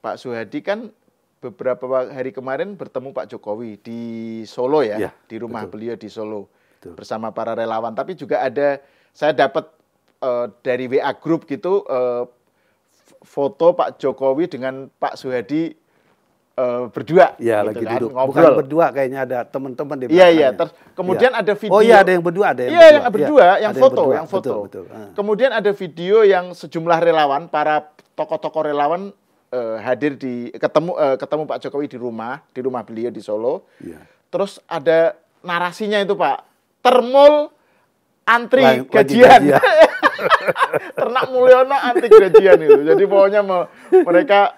Pak Soehadi kan beberapa hari kemarin bertemu Pak Jokowi di Solo ya, di rumah beliau di Solo bersama para relawan. Tapi juga ada, saya dapat dari WA Group gitu foto Pak Jokowi dengan Pak Soehadi berdua, ya, gitu lagi kan, duduk. ngobrol. Bukan berdua, kayaknya ada teman-teman di belakangnya. Iya. Kemudian ada video. Oh iya, ada yang berdua, ada yang berdua. Yang berdua, yang foto. Betul. Kemudian ada video yang sejumlah relawan, para tokoh-tokoh relawan hadir ketemu Pak Jokowi di rumah beliau di Solo. Iya. Terus ada narasinya itu Pak, termul antri gajian. Ternak Mulyono anti gajian itu. Jadi pokoknya mereka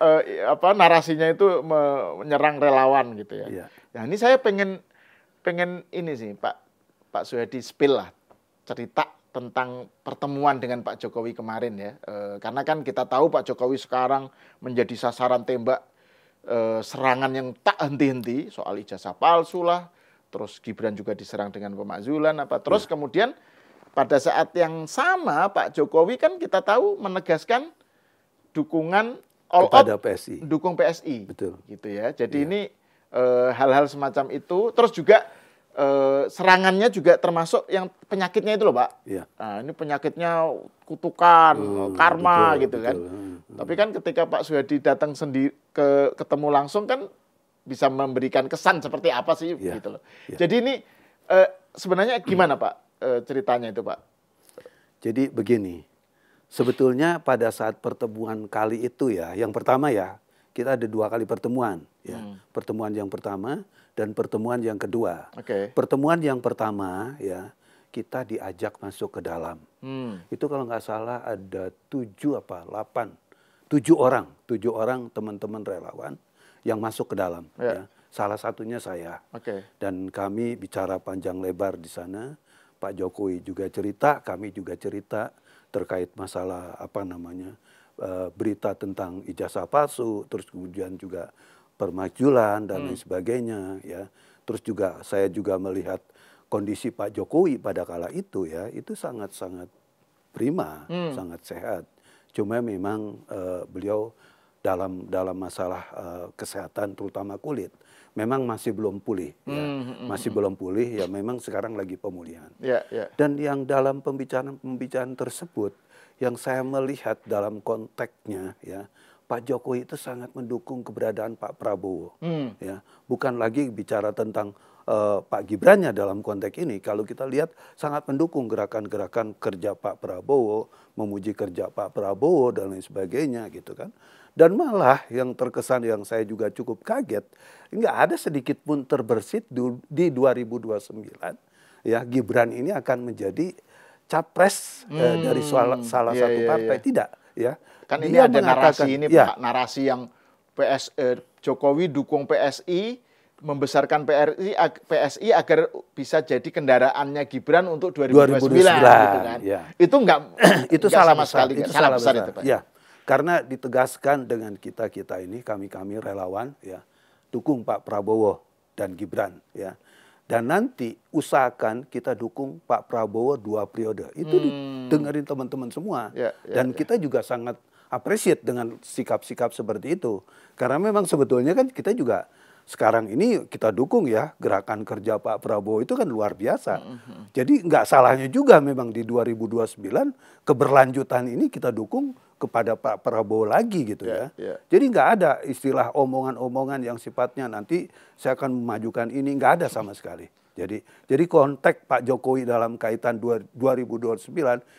narasinya itu menyerang relawan gitu ya. Iya. Nah, ini saya pengen ini sih Pak Soehadi spill lah cerita tentang pertemuan dengan Pak Jokowi kemarin ya. Karena kan kita tahu Pak Jokowi sekarang menjadi sasaran tembak serangan yang tak henti-henti soal ijazah palsu lah. Terus Gibran juga diserang dengan pemakzulan apa. Terus kemudian pada saat yang sama Pak Jokowi kan kita tahu menegaskan dukungan all out PSI. Dukung PSI. Betul. Gitu ya. Jadi ini hal-hal semacam itu. Terus juga serangannya juga termasuk yang penyakitnya itu loh Pak. Iya. Nah, ini penyakitnya kutukan, karma betul, gitu kan. Tapi kan ketika Pak Soehadi datang sendiri ketemu langsung kan bisa memberikan kesan seperti apa sih gitu loh. Jadi ini sebenarnya gimana Pak? Ceritanya itu Pak. Jadi begini, sebetulnya pada saat pertemuan kali itu ya, yang pertama ya, kita ada 2 kali pertemuan ya. Pertemuan yang pertama dan pertemuan yang kedua. Pertemuan yang pertama ya, kita diajak masuk ke dalam. Itu kalau nggak salah ada 7 orang teman-teman relawan yang masuk ke dalam ya. Salah satunya saya. Dan kami bicara panjang lebar di sana. Pak Jokowi juga cerita, kami juga cerita terkait masalah berita tentang ijazah palsu, terus kemudian juga permakzulan dan lain sebagainya ya. Terus juga saya juga melihat kondisi Pak Jokowi pada kala itu ya, itu sangat-sangat prima, sangat sehat. Cuma memang beliau dalam masalah kesehatan terutama kulit memang masih belum pulih ya. Masih belum pulih ya, memang sekarang lagi pemulihan. Dan yang dalam pembicaraan tersebut yang saya melihat dalam konteksnya ya, Pak Jokowi itu sangat mendukung keberadaan Pak Prabowo ya. Bukan lagi bicara tentang Pak Gibrannya dalam konteks ini. Kalau kita lihat sangat mendukung gerakan-gerakan kerja Pak Prabowo, memuji kerja Pak Prabowo dan lain sebagainya gitu kan. Dan malah yang terkesan yang saya juga cukup kaget, nggak ada sedikit pun terbersit di 2029 ya, Gibran ini akan menjadi capres dari salah satu partai. Tidak ya. Kan ini ada narasi ini Pak, narasi yang Jokowi dukung PSI, membesarkan PSI agar bisa jadi kendaraannya Gibran untuk 2029 gitu kan. Itu enggak itu salah sama sekali, itu salah besar itu Pak. Ya. Karena ditegaskan dengan kita ini, kami relawan ya, dukung Pak Prabowo dan Gibran ya. Dan nanti usahakan kita dukung Pak Prabowo 2 periode. Itu dengerin teman-teman semua. Dan kita juga sangat appreciate dengan sikap-sikap seperti itu. Karena memang sebetulnya kan kita juga sekarang ini kita dukung ya, gerakan kerja Pak Prabowo itu kan luar biasa. Jadi nggak salahnya juga memang di 2029 keberlanjutan ini kita dukung kepada Pak Prabowo lagi gitu ya. Jadi nggak ada istilah omongan-omongan yang sifatnya nanti saya akan memajukan ini, nggak ada sama sekali. Jadi konteks Pak Jokowi dalam kaitan 2029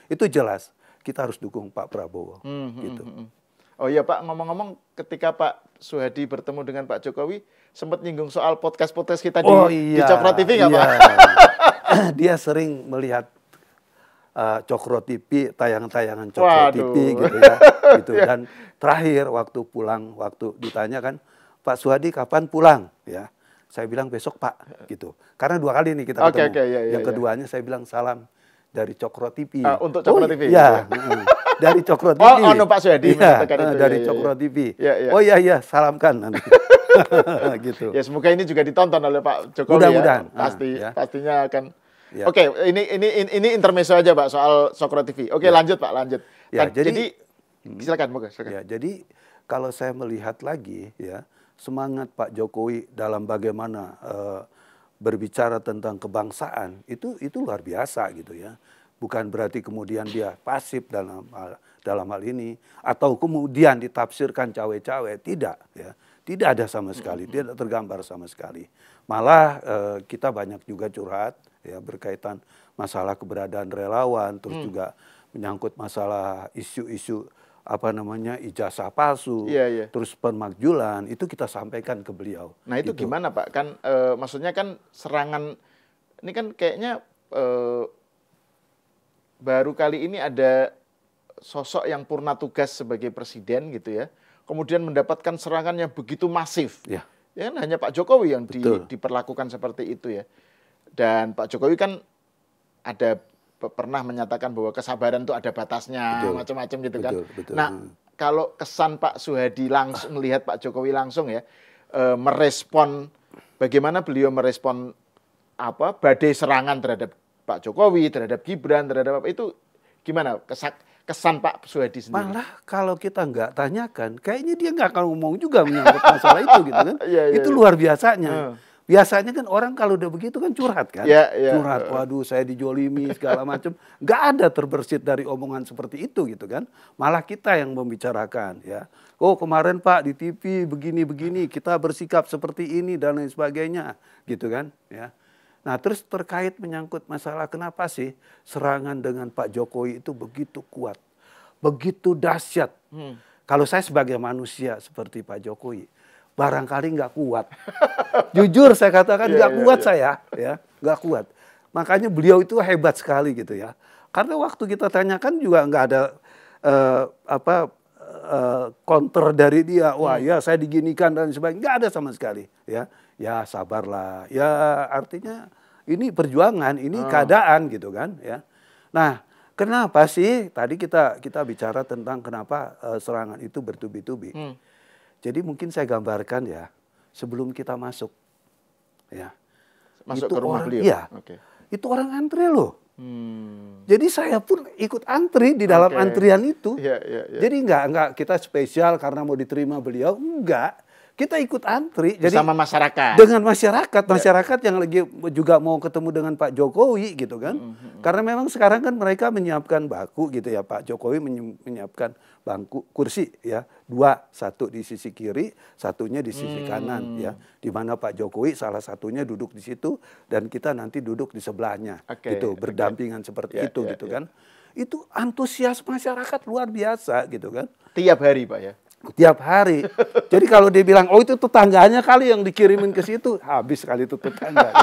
itu jelas kita harus dukung Pak Prabowo. Gitu. Oh iya Pak, ngomong-ngomong ketika Pak Soehadi bertemu dengan Pak Jokowi sempat nyinggung soal podcast-podcast kita di Cokro TV nggak Pak? Dia sering melihat Cokro TV, tayangan-tayangan Cokro TV gitu ya. Gitu. Dan terakhir waktu pulang, waktu ditanya kan, Pak Soehadi kapan pulang? Ya, saya bilang besok Pak, gitu. Karena 2 kali nih kita ketemu. Yang keduanya saya bilang salam dari Cokro TV. Untuk Cokro TV? Iya. Dari Cokro TV. Oh, Pak Soehadi mengatakan itu. Dari Cokro TV. Oh iya, salamkan nanti. Gitu. Ya semoga ini juga ditonton oleh Pak Jokowi. Mudah-mudahan. Pastinya akan. Oke, ini intermezzo aja Pak soal Cokro TV. Oke, lanjut Pak, lanjut. Ya, jadi silakan. Ya, jadi kalau saya melihat lagi ya, semangat Pak Jokowi dalam bagaimana berbicara tentang kebangsaan itu luar biasa gitu ya. Bukan berarti kemudian dia pasif dalam hal ini atau kemudian ditafsirkan cawe-cawe, tidak ya. Tidak ada sama sekali, tidak tergambar sama sekali. Malah kita banyak juga curhat ya berkaitan masalah keberadaan relawan, terus juga menyangkut masalah isu-isu ijazah palsu, terus pemakjulan, itu kita sampaikan ke beliau. Nah itu gitu. gimana Pak? Kan maksudnya kan serangan ini kan kayaknya baru kali ini ada sosok yang purna tugas sebagai presiden gitu ya, kemudian mendapatkan serangan yang begitu masif. Ya kan hanya Pak Jokowi yang diperlakukan seperti itu ya. Dan Pak Jokowi kan ada pernah menyatakan bahwa kesabaran itu ada batasnya, macam-macam gitu kan. Nah, kalau kesan Pak Soehadi langsung melihat Pak Jokowi langsung ya, merespon, bagaimana beliau merespon badai serangan terhadap Pak Jokowi, terhadap Gibran, terhadap apa itu gimana kesan Pak Soehadi sendiri? Malah kalau kita nggak tanyakan, kayaknya dia nggak akan ngomong juga menyangkut masalah itu gitu kan. Itu luar biasanya. Biasanya kan orang kalau udah begitu kan curhat kan. Curhat, waduh saya dijolimi segala macam. Nggak ada terbersit dari omongan seperti itu gitu kan. Malah kita yang membicarakan ya. Oh kemarin Pak di TV begini-begini, kita bersikap seperti ini dan lain sebagainya gitu kan ya. Nah terus terkait menyangkut masalah kenapa sih serangan dengan Pak Jokowi itu begitu kuat, begitu dahsyat. Kalau saya sebagai manusia seperti Pak Jokowi, barangkali nggak kuat. Jujur saya katakan nggak kuat saya, ya nggak kuat. Makanya beliau itu hebat sekali gitu ya. Karena waktu kita tanyakan juga nggak ada counter dari dia. Wah ya saya diginikan dan sebagainya, nggak ada sama sekali. Ya sabarlah. Ya artinya ini perjuangan, ini keadaan gitu kan. Ya. Nah kenapa sih tadi kita bicara tentang kenapa serangan itu bertubi-tubi. Jadi mungkin saya gambarkan ya, sebelum kita masuk, ya, masuk itu ke rumah beliau. Iya, itu orang antre loh. Jadi saya pun ikut antri di dalam antrian itu. Jadi enggak kita spesial karena mau diterima beliau, enggak. Kita ikut antri. Jadi sama masyarakat. Dengan masyarakat yang lagi juga mau ketemu dengan Pak Jokowi gitu kan. Karena memang sekarang kan mereka menyiapkan baku gitu ya. Pak Jokowi menyiapkan bangku kursi ya. Satu di sisi kiri, satunya di sisi kanan ya. Di mana Pak Jokowi salah satunya duduk di situ dan kita nanti duduk di sebelahnya. Gitu, berdampingan seperti itu gitu kan. Itu antusias masyarakat luar biasa gitu kan. Tiap hari Pak ya. Tiap hari. Jadi kalau dia bilang, oh itu tetangganya kali yang dikirimin ke situ, habis kali itu tetangga.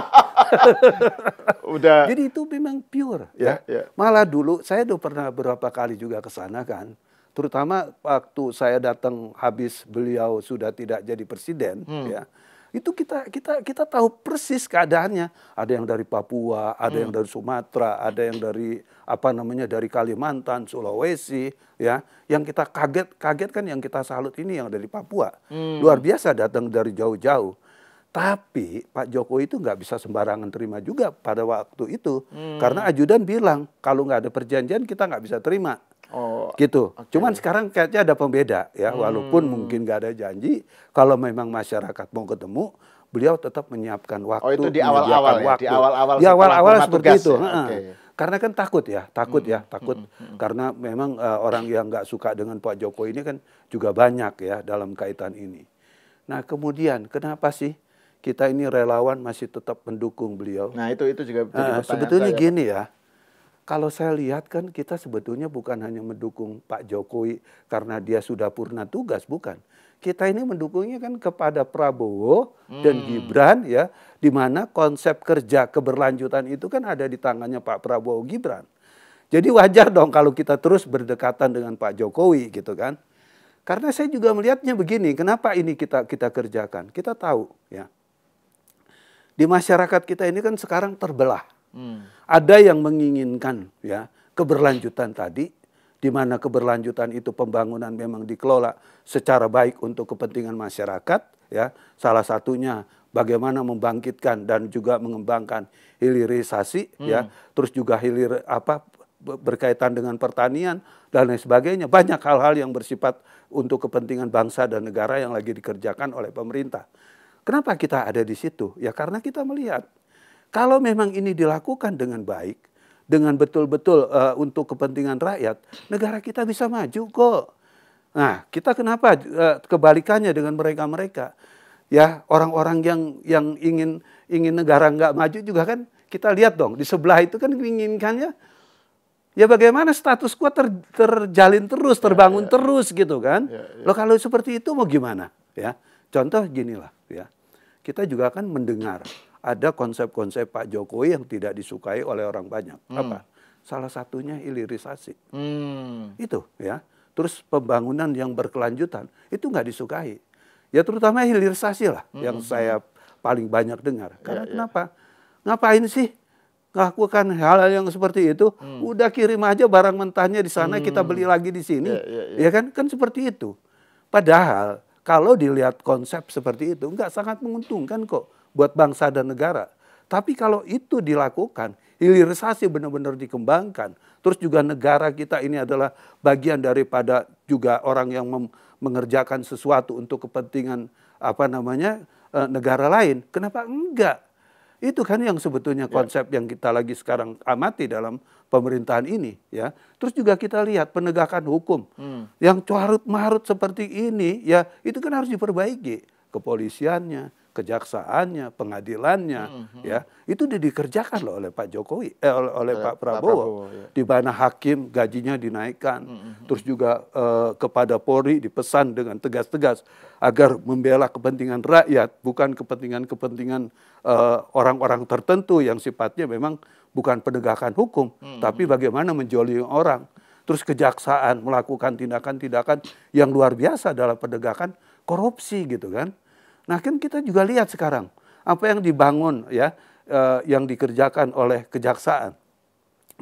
Udah. Jadi itu memang pure. Ya. Malah dulu saya udah pernah beberapa kali juga ke sana kan. Terutama waktu saya datang habis beliau sudah tidak jadi presiden. Ya. Itu kita tahu persis keadaannya. Ada yang dari Papua, ada yang dari Sumatera, ada yang dari dari Kalimantan, Sulawesi, ya. Yang kita kaget kan yang kita salut ini yang dari Papua. Luar biasa datang dari jauh-jauh. Tapi Pak Jokowi itu nggak bisa sembarangan terima juga pada waktu itu. Karena ajudan bilang kalau nggak ada perjanjian kita nggak bisa terima. Gitu. Cuman sekarang kayaknya ada pembeda ya, walaupun mungkin nggak ada janji, kalau memang masyarakat mau ketemu, beliau tetap menyiapkan waktu. Itu di awal-awal ya? Di awal-awal seperti itu. Karena kan takut. Karena memang orang yang nggak suka dengan Pak Jokowi ini kan juga banyak ya dalam kaitan ini. Nah kemudian kenapa sih kita ini relawan masih tetap mendukung beliau? Nah itu juga sebetulnya saya, gini ya. Kalau saya lihat kan kita sebetulnya bukan hanya mendukung Pak Jokowi karena dia sudah purna tugas, bukan. Kita ini mendukungnya kan kepada Prabowo dan Gibran ya, di mana konsep kerja keberlanjutan itu kan ada di tangannya Pak Prabowo Gibran. Jadi wajar dong kalau kita terus berdekatan dengan Pak Jokowi gitu kan. Karena saya juga melihatnya begini, kenapa ini kita kerjakan? Kita tahu ya. Di masyarakat kita ini kan sekarang terbelah. Ada yang menginginkan ya keberlanjutan tadi, di mana keberlanjutan itu pembangunan memang dikelola secara baik untuk kepentingan masyarakat ya. Salah satunya bagaimana membangkitkan dan juga mengembangkan hilirisasi ya, terus juga berkaitan dengan pertanian dan lain sebagainya. Banyak hal-hal yang bersifat untuk kepentingan bangsa dan negara yang lagi dikerjakan oleh pemerintah. Kenapa kita ada di situ? Ya karena kita melihat kalau memang ini dilakukan dengan baik, dengan betul-betul untuk kepentingan rakyat, negara kita bisa maju kok. Nah, kita kenapa kebalikannya dengan mereka-mereka? Ya, orang-orang yang ingin negara nggak maju juga kan kita lihat dong di sebelah itu kan menginginkannya ya bagaimana status quo terjalin terus, terbangun terus gitu kan. Loh kalau seperti itu mau gimana? Ya, contoh ginilah ya. Kita juga kan mendengar ada konsep-konsep Pak Jokowi yang tidak disukai oleh orang banyak. Apa? Salah satunya hilirisasi. Itu ya. Terus pembangunan yang berkelanjutan itu nggak disukai. Ya terutama hilirisasi lah yang saya paling banyak dengar. Karena kenapa? Ngapain sih lakukan hal yang seperti itu? Udah kirim aja barang mentahnya di sana, kita beli lagi di sini. Ya kan? Kan seperti itu. Padahal kalau dilihat konsep seperti itu nggak sangat menguntungkan kok buat bangsa dan negara. Tapi kalau itu dilakukan, hilirisasi benar-benar dikembangkan, terus juga negara kita ini adalah bagian daripada juga orang yang mengerjakan sesuatu untuk kepentingan negara lain. Kenapa enggak? Itu kan yang sebetulnya konsep yang kita lagi sekarang amati dalam pemerintahan ini, ya. Terus juga kita lihat penegakan hukum yang carut-marut seperti ini, ya itu kan harus diperbaiki. Kepolisiannya, kejaksaannya, pengadilannya, ya itu udah dikerjakan loh oleh Pak Jokowi, oleh Pak Prabowo, di mana hakim gajinya dinaikkan, terus juga kepada Polri dipesan dengan tegas-tegas agar membela kepentingan rakyat, bukan kepentingan orang-orang tertentu yang sifatnya memang bukan penegakan hukum, tapi bagaimana menjolimi orang. Terus kejaksaan melakukan tindakan-tindakan yang luar biasa dalam penegakan korupsi gitu kan. Nah kan kita juga lihat sekarang apa yang dibangun ya, yang dikerjakan oleh kejaksaan,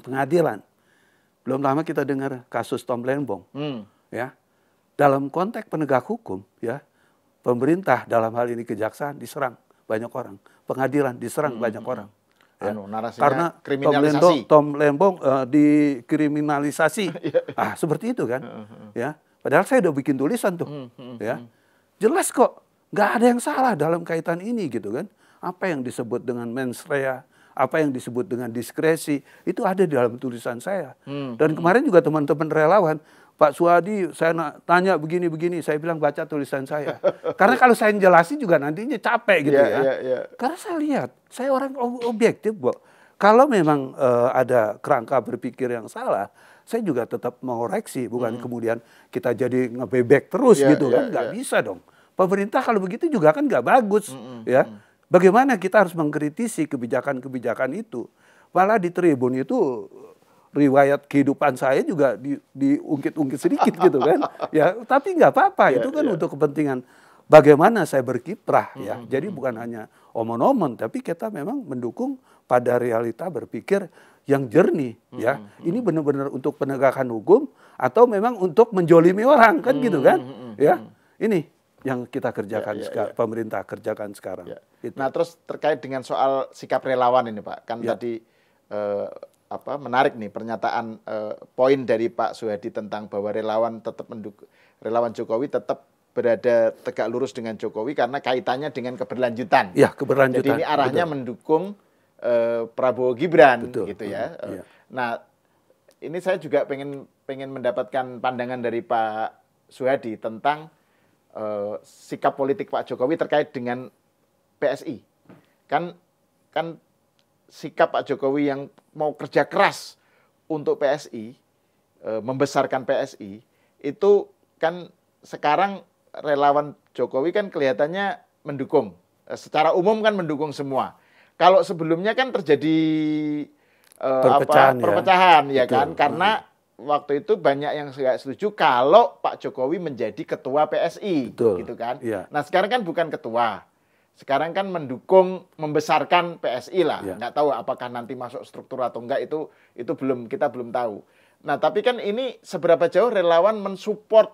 pengadilan. Belum lama kita dengar kasus Tom Lembong, ya. Dalam konteks penegak hukum, ya, pemerintah dalam hal ini kejaksaan diserang banyak orang, pengadilan diserang banyak orang. Ya. Karena Tom Lembong dikriminalisasi, seperti itu kan, ya. Padahal saya udah bikin tulisan tuh, ya, jelas kok. Nggak ada yang salah dalam kaitan ini gitu kan. Apa yang disebut dengan mens rea, apa yang disebut dengan diskresi, itu ada di dalam tulisan saya. Dan kemarin juga teman-teman relawan, Pak Suhadi saya tanya begini-begini, saya bilang baca tulisan saya. Karena kalau saya jelasin juga nantinya capek gitu ya. Karena saya lihat, saya orang objektif kok. Kalau memang ada kerangka berpikir yang salah, saya juga tetap mengoreksi, bukan kemudian kita jadi ngebebek terus gitu kan. Nggak bisa dong. Pemerintah kalau begitu juga kan nggak bagus, ya. Bagaimana kita harus mengkritisi kebijakan-kebijakan itu? Malah di Tribun itu riwayat kehidupan saya juga diungkit-ungkit sedikit gitu kan, ya. Tapi nggak apa-apa, itu kan untuk kepentingan bagaimana saya berkiprah, ya. Jadi bukan hanya omon-omon, tapi kita memang mendukung pada realita berpikir yang jernih, ya. Ini benar-benar untuk penegakan hukum atau memang untuk menjolimi orang kan gitu kan, ya. Ini yang kita kerjakan pemerintah kerjakan sekarang. Nah, terus terkait dengan soal sikap relawan ini, Pak. Kan tadi menarik nih pernyataan poin dari Pak Suhadi tentang bahwa relawan tetap mendukung, relawan Jokowi tetap berada tegak lurus dengan Jokowi karena kaitannya dengan keberlanjutan. Ya, keberlanjutan. Jadi ini arahnya mendukung Prabowo Gibran gitu ya. Nah, ini saya juga pengen mendapatkan pandangan dari Pak Suhadi tentang sikap politik Pak Jokowi terkait dengan PSI. Kan sikap Pak Jokowi yang mau kerja keras untuk PSI, membesarkan PSI, itu kan sekarang relawan Jokowi kan kelihatannya mendukung. Secara umum kan mendukung semua. Kalau sebelumnya kan terjadi perpecahan ya kan, karena waktu itu banyak yang nggak setuju kalau Pak Jokowi menjadi ketua PSI, gitu kan. Nah sekarang kan bukan ketua, sekarang kan mendukung, membesarkan PSI lah. Nggak tahu apakah nanti masuk struktur atau enggak, itu kita belum tahu. Nah tapi kan ini seberapa jauh relawan mensupport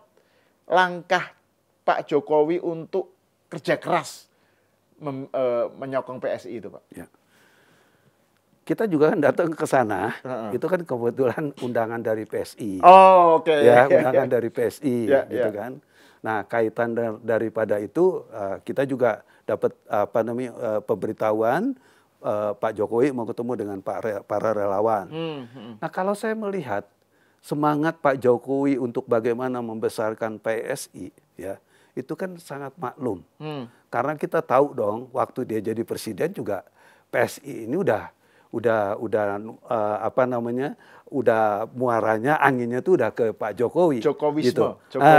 langkah Pak Jokowi untuk kerja keras menyokong PSI itu, Pak? kita juga kan datang ke sana, itu kan kebetulan undangan dari PSI. Oh, oke. Ya, undangan dari PSI, Ya, gitu ya. kan. Nah, kaitan daripada itu, kita juga dapat pemberitahuan Pak Jokowi mau ketemu dengan para relawan. Nah, kalau saya melihat semangat Pak Jokowi untuk bagaimana membesarkan PSI, ya, itu kan sangat maklum. Karena kita tahu dong, waktu dia jadi presiden juga PSI ini udah muaranya, anginnya tuh udah ke Pak Jokowi. Jokowisme. Gitu.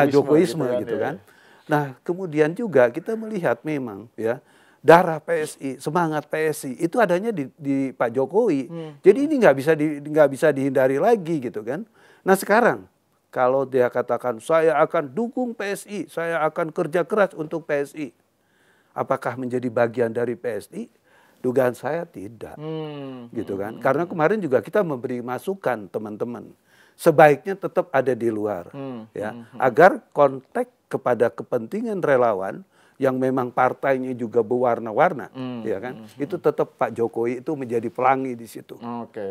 Jokowisme gitu kan. Nah, kemudian juga kita melihat memang ya, darah PSI, semangat PSI itu adanya di Pak Jokowi. Jadi ini nggak bisa dihindari lagi gitu kan. Nah, sekarang kalau dia katakan saya akan dukung PSI, saya akan kerja keras untuk PSI. Apakah menjadi bagian dari PSI? Dugaan saya tidak, gitu kan. Karena kemarin juga kita memberi masukan teman-teman, sebaiknya tetap ada di luar, ya, agar kontak kepada kepentingan relawan yang memang partainya juga berwarna-warna, ya kan. Itu tetap Pak Jokowi itu menjadi pelangi di situ,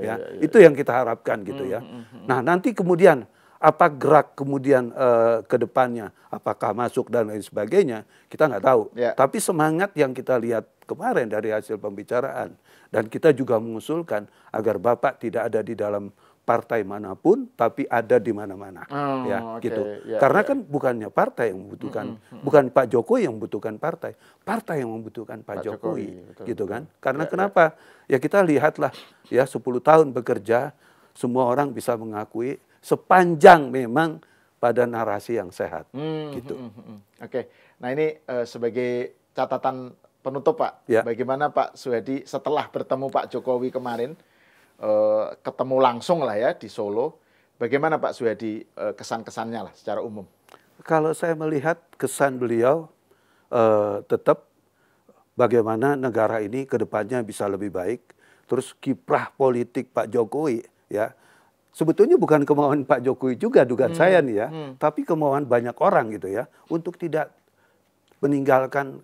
ya. Itu yang kita harapkan gitu ya. Nah, nanti kemudian apa gerak kemudian ke depannya, apakah masuk dan lain sebagainya, kita nggak tahu. Tapi semangat yang kita lihat kemarin dari hasil pembicaraan, dan kita juga mengusulkan agar Bapak tidak ada di dalam partai manapun, tapi ada di mana-mana, gitu. Karena kan bukannya partai yang membutuhkan, bukan Pak Jokowi yang membutuhkan partai yang membutuhkan Pak Jokowi, gitu kan. Karena kenapa? Ya kita lihatlah, ya 10 tahun bekerja, semua orang bisa mengakui sepanjang memang pada narasi yang sehat, gitu. Oke, nah ini sebagai catatan penutup Pak, bagaimana Pak Suhadi setelah bertemu Pak Jokowi kemarin, ketemu langsung lah ya di Solo, bagaimana Pak Suhadi kesan-kesannya lah secara umum? Kalau saya melihat kesan beliau tetap bagaimana negara ini ke depannya bisa lebih baik, terus kiprah politik Pak Jokowi, ya. Sebetulnya bukan kemauan Pak Jokowi juga, dugaan saya nih ya, tapi kemauan banyak orang gitu ya, untuk tidak meninggalkan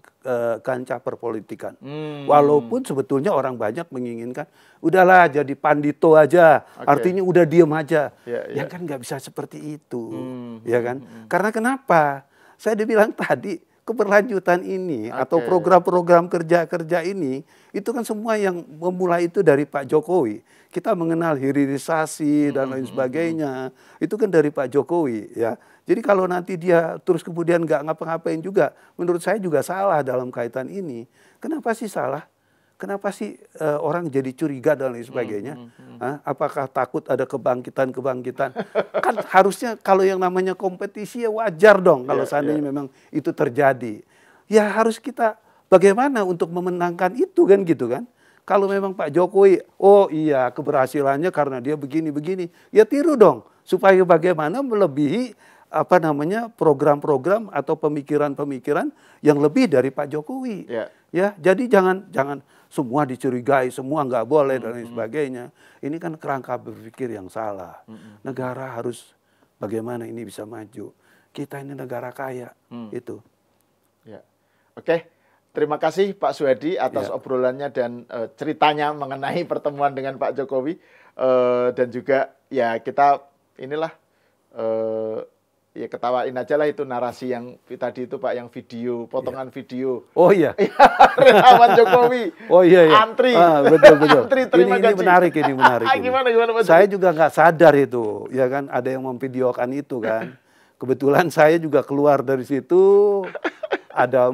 kancah perpolitikan. Walaupun sebetulnya orang banyak menginginkan, udahlah jadi pandito aja, artinya udah diem aja. Ya kan nggak bisa seperti itu, ya kan? Karena kenapa? Saya dibilang tadi, keberlanjutan ini atau program-program kerja-kerja ini, itu kan semua yang memulai itu dari Pak Jokowi. Kita mengenal hilirisasi dan lain sebagainya, itu kan dari Pak Jokowi, ya. Jadi kalau nanti dia terus kemudian nggak ngapa-ngapain juga, menurut saya juga salah dalam kaitan ini. Kenapa sih salah? Kenapa sih orang jadi curiga dan lain sebagainya? Apakah takut ada kebangkitan-kebangkitan? Kan harusnya kalau yang namanya kompetisi ya wajar dong kalau seandainya memang itu terjadi. Ya harus kita bagaimana untuk memenangkan itu kan gitu kan? Kalau memang Pak Jokowi, oh iya keberhasilannya karena dia begini-begini, ya tiru dong supaya bagaimana melebihi program-program atau pemikiran-pemikiran yang lebih dari Pak Jokowi. Ya, jadi jangan semua dicurigai, semua nggak boleh dan lain sebagainya. Ini kan kerangka berpikir yang salah. Negara harus bagaimana ini bisa maju. Kita ini negara kaya, itu. Ya. Oke, terima kasih Pak Suhadi atas obrolannya dan ceritanya mengenai pertemuan dengan Pak Jokowi, dan juga ya kita inilah ya ketawain aja lah itu narasi yang tadi itu Pak, yang video, potongan video. Oh iya. Relawan Jokowi. Oh iya. Antri. Betul. Antri terima gaji. Ini menarik ini. Gimana Pak? Saya juga nggak sadar itu, ya kan, ada yang memvideokan itu kan. Kebetulan saya juga keluar dari situ, ada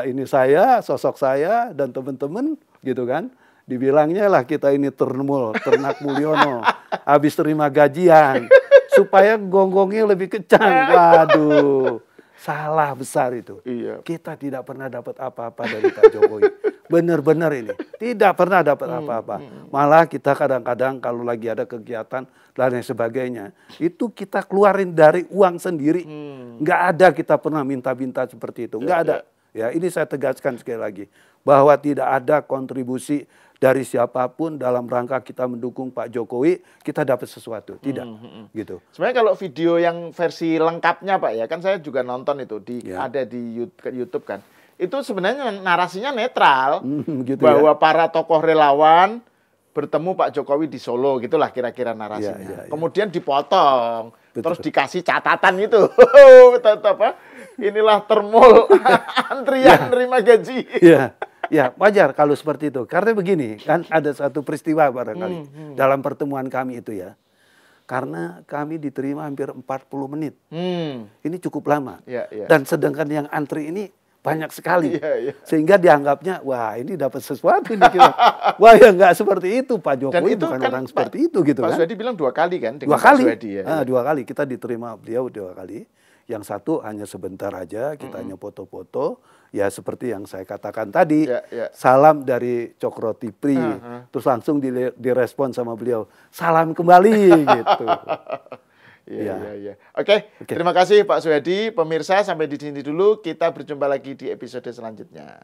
ini saya, sosok saya dan teman-teman gitu kan. Dibilangnya lah kita ini ternak Mulyono, habis terima gajian. Supaya gonggongnya lebih kencang. Waduh, salah besar itu. Kita tidak pernah dapat apa-apa dari Pak Jokowi. Benar-benar ini. Tidak pernah dapat apa-apa. Malah kita kadang-kadang kalau lagi ada kegiatan dan lain sebagainya, itu kita keluarin dari uang sendiri. Nggak ada kita pernah minta-minta seperti itu. Nggak ada. Ya, ini saya tegaskan sekali lagi. Bahwa tidak ada kontribusi dari siapapun dalam rangka kita mendukung Pak Jokowi, kita dapat sesuatu. Tidak, gitu. Sebenarnya kalau video yang versi lengkapnya Pak ya, kan saya juga nonton itu, ada di YouTube kan. itu sebenarnya narasinya netral. Gitu bahwa ya. para tokoh relawan bertemu Pak Jokowi di Solo, gitulah kira-kira narasinya. Ya. Kemudian dipotong, Betul. terus dikasih catatan itu. Apa? Inilah termol antrian nerima gaji. Ya, wajar kalau seperti itu. Karena begini, kan ada satu peristiwa barangkali dalam pertemuan kami itu ya. Karena kami diterima hampir 40 menit. Ini cukup lama. Dan sedangkan yang antri ini banyak sekali. Sehingga dianggapnya, wah ini dapat sesuatu nih kita. Wah ya nggak seperti itu, Pak Jokowi itu bukan kan, orang seperti itu gitu Pak kan. Pak Suhadi bilang 2 kali kan dengan 2 kali. Pak Suhadi, ya. 2 kali kita diterima beliau 2 kali. Yang satu hanya sebentar aja, kita hanya foto-foto. Ya seperti yang saya katakan tadi, salam dari Cokro Tipri. Terus langsung direspon sama beliau, salam kembali gitu. Iya. Oke, terima kasih Pak Suhadi. Pemirsa, sampai di sini dulu. Kita berjumpa lagi di episode selanjutnya.